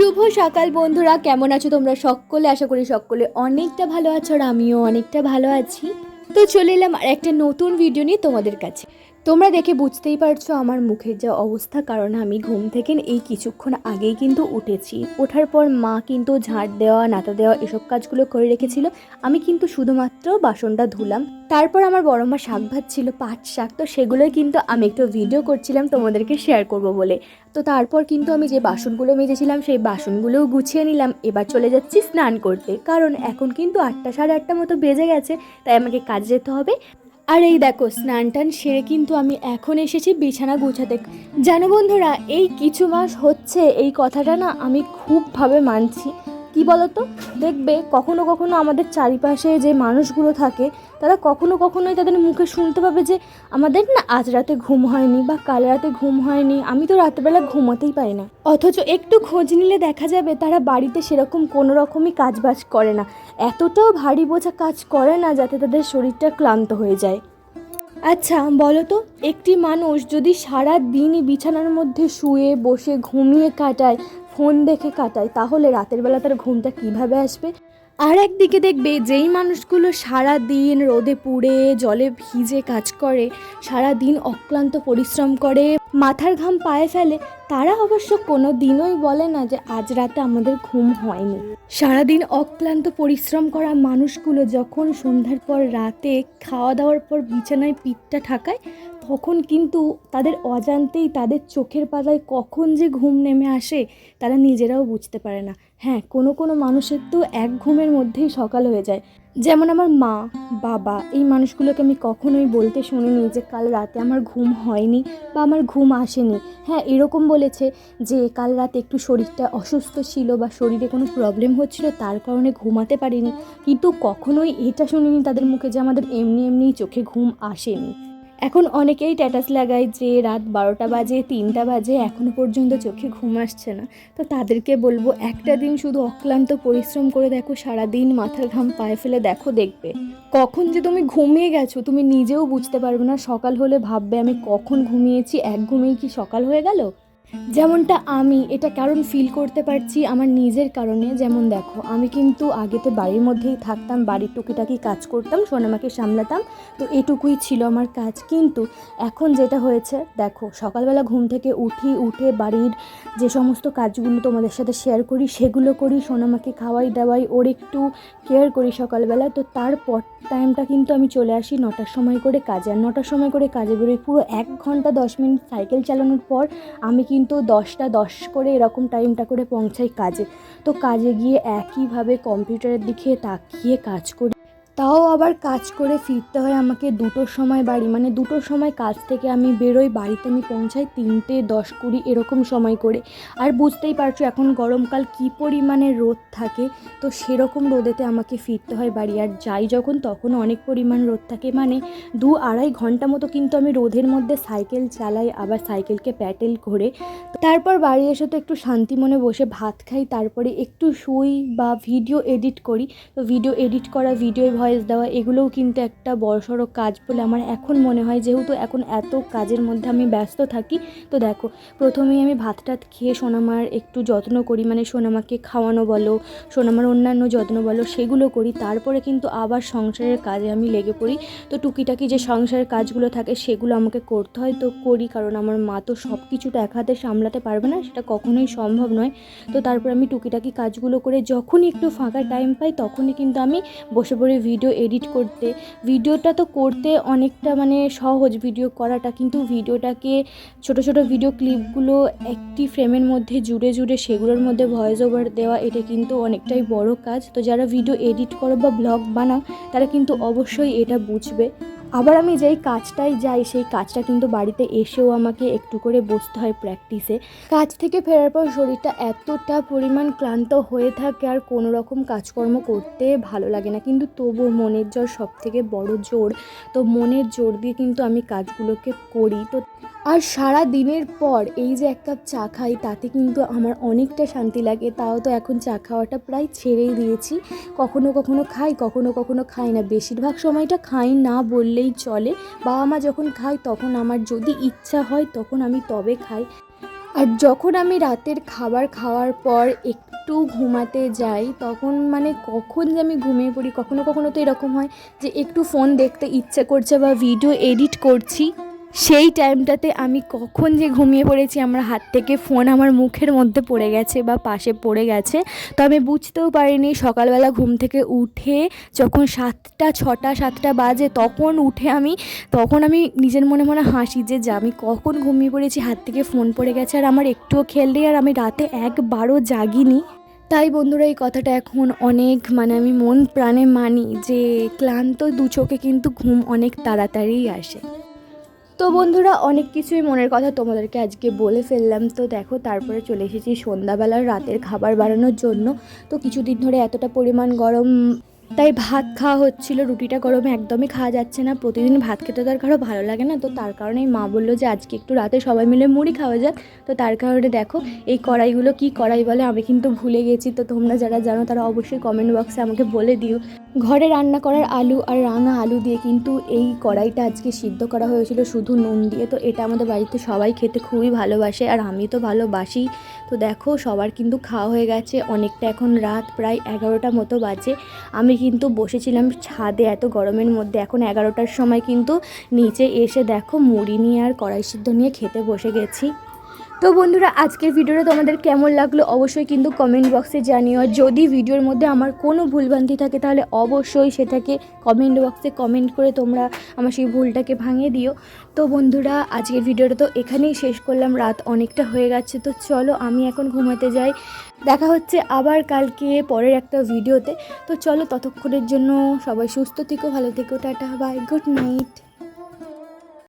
শুভ সকাল বন্ধুরা, কেমন আছো তোমরা সকলে? আশা করি সকলে অনেকটা ভালো আছো আর আমিও অনেকটা ভালো আছি। তো চলে এলাম আর একটা নতুন ভিডিও নিয়ে তোমাদের কাছে। তোমরা দেখে বুঝতেই পারছো আমার মুখের যা অবস্থা, কারণ আমি ঘুম থেকে এই কিছুক্ষণ আগেই কিন্তু উঠেছি। ওঠার পর মা কিন্তু ঝাড় দেওয়া, নাতা দেওয়া এসব কাজগুলো করে রেখেছিল। আমি কিন্তু শুধুমাত্র বাসনটা ধুলাম। তারপর আমার বড় মা শাক ভাজছিল, পাট শাক, তো সেগুলোই কিন্তু আমি একটু ভিডিও করছিলাম তোমাদেরকে শেয়ার করব বলে। তো তারপর কিন্তু আমি যে বাসনগুলো মেজেছিলাম সেই বাসনগুলোও গুছিয়ে নিলাম। এবার চলে যাচ্ছি স্নান করতে, কারণ এখন কিন্তু 8টা সাড়ে 8টার মতো বেজে গেছে, তাই আমাকে কাজে যেতে হবে। আর এই দেখো, স্নান টান সেরে কিন্তু আমি এখন এসেছি বিছানা গুছাতে। জানো বন্ধুরা, এই কিছু মাস হচ্ছে এই কথাটা না আমি খুবভাবে মানছি। কি বলতো, দেখবে কখনো কখনো আমাদের চারিপাশে যে মানুষগুলো থাকে তারা কখনো কখনোই তাদের মুখে শুনতে পাবে যে আমাদের না আজ রাতে ঘুম হয়নি বা কাল রাতে ঘুম হয়নি, আমি তো রাতেবেলা ঘুমাতেই পারি না। অথচ একটু খোঁজ নিলে দেখা যাবে তারা বাড়িতে সেরকম কোনো রকমই কাজবাজ করে না, এতটাও ভারী বোঝা কাজ করে না যাতে তাদের শরীরটা ক্লান্ত হয়ে যায়। আচ্ছা বলো তো, একটি মানুষ যদি সারা দিনই বিছানার মধ্যে শুয়ে বসে ঘুমিয়ে কাটায়, ফোন দেখে কাটায়, তাহলে রাতের বেলা তার ঘুমটা কিভাবে আসবে? আর একদিকে দেখবে যেই মানুষগুলো সারা দিন রোদে পুড়ে জলে ভিজে কাজ করে, সারা দিন অক্লান্ত পরিশ্রম করে, মাথার ঘাম পায়ে ফেলে, তারা অবশ্য কোনো দিনই বলে না যে আজ রাতে আমাদের ঘুম হয়নি। সারাদিন অক্লান্ত পরিশ্রম করা মানুষগুলো যখন সন্ধ্যার পর রাতে খাওয়া দাওয়ার পর বিছানায় পিঠটা ঠাকায়, তখন কিন্তু তাদের অজান্তেই তাদের চোখের পাতায় কখন যে ঘুম নেমে আসে তারা নিজেরাও বুঝতে পারে না। হ্যাঁ, কোনো কোনো মানুষের তো এক ঘুমের মধ্যেই সকাল হয়ে যায়। যেমন আমার মা, বাবা, এই মানুষগুলোকে আমি কখনোই বলতে শুনিনি যে কাল রাতে আমার ঘুম হয়নি বা আমার ঘুম আসেনি। হ্যাঁ, এরকম বলেছে যে কাল রাতে একটু শরীরটা অসুস্থ ছিল বা শরীরে কোনো প্রবলেম হচ্ছিল, তার কারণে ঘুমাতে পারিনি, কিন্তু কখনোই এটা শুনিনি তাদের মুখে যে আমাদের এমনি এমনি চোখে ঘুম আসেনি। এখন অনেকেই স্ট্যাটাস লাগায় যে রাত 12টা বাজে, 3টা বাজে, এখনও পর্যন্ত চোখে ঘুম আসছে না। তো তাদেরকে বলবো, একটা দিন শুধু অক্লান্ত পরিশ্রম করে দেখো, সারাদিন মাথার ঘাম পায়ে ফেলে দেখো, দেখবে কখন যে তুমি ঘুমিয়ে গেছো তুমি নিজেও বুঝতে পারবে না। সকাল হলে ভাববে আমি কখন ঘুমিয়েছি, এক ঘুমিয়ে কি সকাল হয়ে গেল। যেমনটা আমি এটা কারণ ফিল করতে পারছি আমার নিজের কারণে। যেমন দেখো, আমি কিন্তু আগে তো বাড়ির মধ্যেই থাকতাম, বাড়ির টুকিটাকি কাজ করতাম, সোনামাকে সামলাতাম, তো এটুকুই ছিল আমার কাজ। কিন্তু এখন যেটা হয়েছে দেখো, সকালবেলা ঘুম থেকে উঠে বাড়ির যে সমস্ত কাজগুলো তোমাদের সাথে শেয়ার করি সেগুলো করি, সোনামাকে খাওয়াই দাওয়াই, ওর একটু কেয়ার করি সকালবেলা। তো তারপর টাইমটা কিন্তু আমি চলে আসি 9টার সময় করে কাজে, আর 9টার সময় করে কাজে বেরোই। পুরো 1 ঘন্টা 10 মিনিট সাইকেল চালানোর পর আমি কিন্তু 10টা 10 করে এরকম টাইমটা করে পৌঁছাই কাজে। তো কাজে গিয়ে একইভাবে কম্পিউটারের দিকে তাকিয়ে কাজ করি, তাও আবার কাজ করে ফিরতে হয় আমাকে 2টোর সময় বাড়ি, মানে 2টোর সময় কাজ থেকে আমি বেরোই, বাড়িতে আমি পৌঁছাই 3টে 10 20 এরকম সময় করে। আর বুঝতেই পারছো এখন গরমকাল কী পরিমাণে রোদ থাকে, তো সেরকম রোদেতে আমাকে ফিরতে হয় বাড়ি। আর যাই যখন তখনও অনেক পরিমাণ রোদ থাকে, মানে 2-2.5 ঘন্টা মতো কিন্তু আমি রোদের মধ্যে সাইকেল চালাই, আবার সাইকেলকে প্যাডেল করে। তারপর বাড়ি এসে তো একটু শান্তি মনে বসে ভাত খাই, তারপরে একটু শুই বা ভিডিও এডিট করি। তো ভিডিও এডিট করা, ভিডিও ভয়েস দেওয়া, এগুলোও কিন্তু একটা বড়সড় কাজ বলে আমার এখন মনে হয়, যেহেতু এখন এত কাজের মধ্যে আমি ব্যস্ত থাকি। তো দেখো, প্রথমেই আমি ভাত টাত খেয়ে সোনামার একটু যত্ন করি, মানে সোনামাকে খাওয়ানো বলো, সোনামার অন্যান্য যত্ন বলো, সেগুলো করি। তারপরে কিন্তু আবার সংসারের কাজে আমি লেগে পড়ি। তো টুকিটাকি যে সংসারের কাজগুলো থাকে সেগুলো আমাকে করতে হয়, তো করি, কারণ আমার মা তো সব কিছুটা এক হাতে সামলাতে পারবে না, সেটা কখনোই সম্ভব নয়। তো তারপর আমি টুকিটাকি কাজগুলো করে যখনই একটু ফাঁকা টাইম পাই তখনই কিন্তু আমি বসে পড়ে ভিডিও এডিট করতে। ভিডিওটা তো করতে অনেকটা মানে সহজ ভিডিও করাটা, কিন্তু ভিডিওটাকে ছোট ছোট ভিডিও ক্লিপগুলো একটি ফ্রেমের মধ্যে জুড়ে জুড়ে সেগুলোর মধ্যে ভয়েস ওভার দেওয়া, এটা কিন্তু অনেকটাই বড় কাজ। তো যারা ভিডিও এডিট করো বা ব্লগ বানাও তারা কিন্তু অবশ্যই এটা বুঝবে। আবার আমি যেই কাজটাই যাই সেই কাজটা কিন্তু বাড়িতে এসেও আমাকে একটু করে বসতে হয় প্র্যাকটিসে। কাজ থেকে ফেরার পর শরীরটা এতটা পরিমাণ ক্লান্ত হয়ে থাকে আর কোনো রকম কাজকর্ম করতে ভালো লাগে না, কিন্তু তবুও মনের জোর সব থেকে বড় জোর। তো মনের জোর দিয়ে কিন্তু আমি কাজগুলোকে করি। তো আর সারা দিনের পর এই যে 1 কাপ চা খাই তাতে কিন্তু আমার অনেকটা শান্তি লাগে। তাও তো এখন চা খাওয়াটা প্রায় ছেড়েই দিয়েছি, কখনো কখনো খাই, কখনো কখনো খাই না, বেশিরভাগ সময়টা খাই না বললেই চলে। বাবা মা যখন খাই তখন আমার যদি ইচ্ছা হয় তখন আমি তবে খাই। আর যখন আমি রাতের খাবার খাওয়ার পর একটু ঘুমাতে যাই তখন মানে কখন যে আমি ঘুমিয়ে পড়ি, কখনো কখনো তো এরকম হয় যে একটু ফোন দেখতে ইচ্ছে করছে বা ভিডিও এডিট করছি, সেই টাইমটাতে আমি কখন যে ঘুমিয়ে পড়েছি, আমার হাত থেকে ফোন আমার মুখের মধ্যে পড়ে গেছে বা পাশে পড়ে গেছে। তো আমি বুঝতেও পারিনি। সকালবেলা ঘুম থেকে উঠে যখন 7টা বাজে তখন আমি নিজের মনে মনে হাসি যে আমি কখন ঘুমিয়ে পড়েছি, হাত থেকে ফোন পড়ে গেছে আর আমার একটুও খেয়াল নেই, আর আমি রাতে একবারও জাগিনি। তাই বন্ধুরা এই কথাটা এখন অনেক মানে আমি মন প্রাণে মানি যে ক্লান্ত দু চোখে কিন্তু ঘুম অনেক তাড়াতাড়িই আসে। তো বন্ধুরা অনেক কিছুই মনের কথা তোমাদেরকে আজকে বলে ফেললাম। তো দেখো তারপরে চলে এসেছি সন্ধ্যাবেলার রাতের খাবার বানানোর জন্য। তো কিছুদিন ধরে এতটা পরিমাণ গরম, তাই ভাত খাওয়া হচ্ছিলো। রুটিটা গরমে একদমই খাওয়া যাচ্ছে না, প্রতিদিন ভাত খেতে তো আর কারো ভালো লাগে না। তো তার কারণেই মা বললো যে আজকে একটু রাতে সবাই মিলে মুড়ি খাওয়া যাক। তো তার কারণে দেখো এই কড়াইগুলো কি কড়াই বলে আমি কিন্তু ভুলে গেছি। তো তোমরা যারা জানো তারা অবশ্যই কমেন্ট বক্সে আমাকে বলে দিও। ঘরে রান্না করার আলু আর রাঙা আলু দিয়ে কিন্তু এই কড়াইটা আজকে সিদ্ধ করা হয়েছিল শুধু নুন দিয়ে। তো এটা আমাদের বাড়িতে সবাই খেতে খুবই ভালোবাসে আর আমি তো ভালোবাসি। তো দেখো সবার কিন্তু খাওয়া হয়ে গেছে, অনেকটা এখন রাত প্রায় 11টা মতো বাজে। আমি কিন্তু বসেছিলাম ছাদে এত গরমের মধ্যে, এখন 11টার সময় কিন্তু নিচে এসে দেখো মুড়ি নিয়ে আর কড়াই সিদ্ধ নিয়ে খেতে বসে গেছি। তো বন্ধুরা আজকের ভিডিওটা তোমাদের কেমন লাগলো অবশ্যই কিন্তু কমেন্ট বক্সে জানিও। আর যদি ভিডিওর মধ্যে আমার কোনো ভুলভ্রান্তি থাকে তাহলে অবশ্যই সেটাকে কমেন্ট বক্সে কমেন্ট করে তোমরা আমার সেই ভুলটাকে ভাঙিয়ে দিও। তো বন্ধুরা আজকের ভিডিওটা তো এখানেই শেষ করলাম, রাত অনেকটা হয়ে গেছে। তো চলো আমি এখন ঘুমাতে যাই, দেখা হচ্ছে আবার কালকে পরের একটা ভিডিওতে। তো চলো ততক্ষণের জন্য সবাই সুস্থ থেকো, ভালো থেকো, টাটা বাই, গুড নাইট।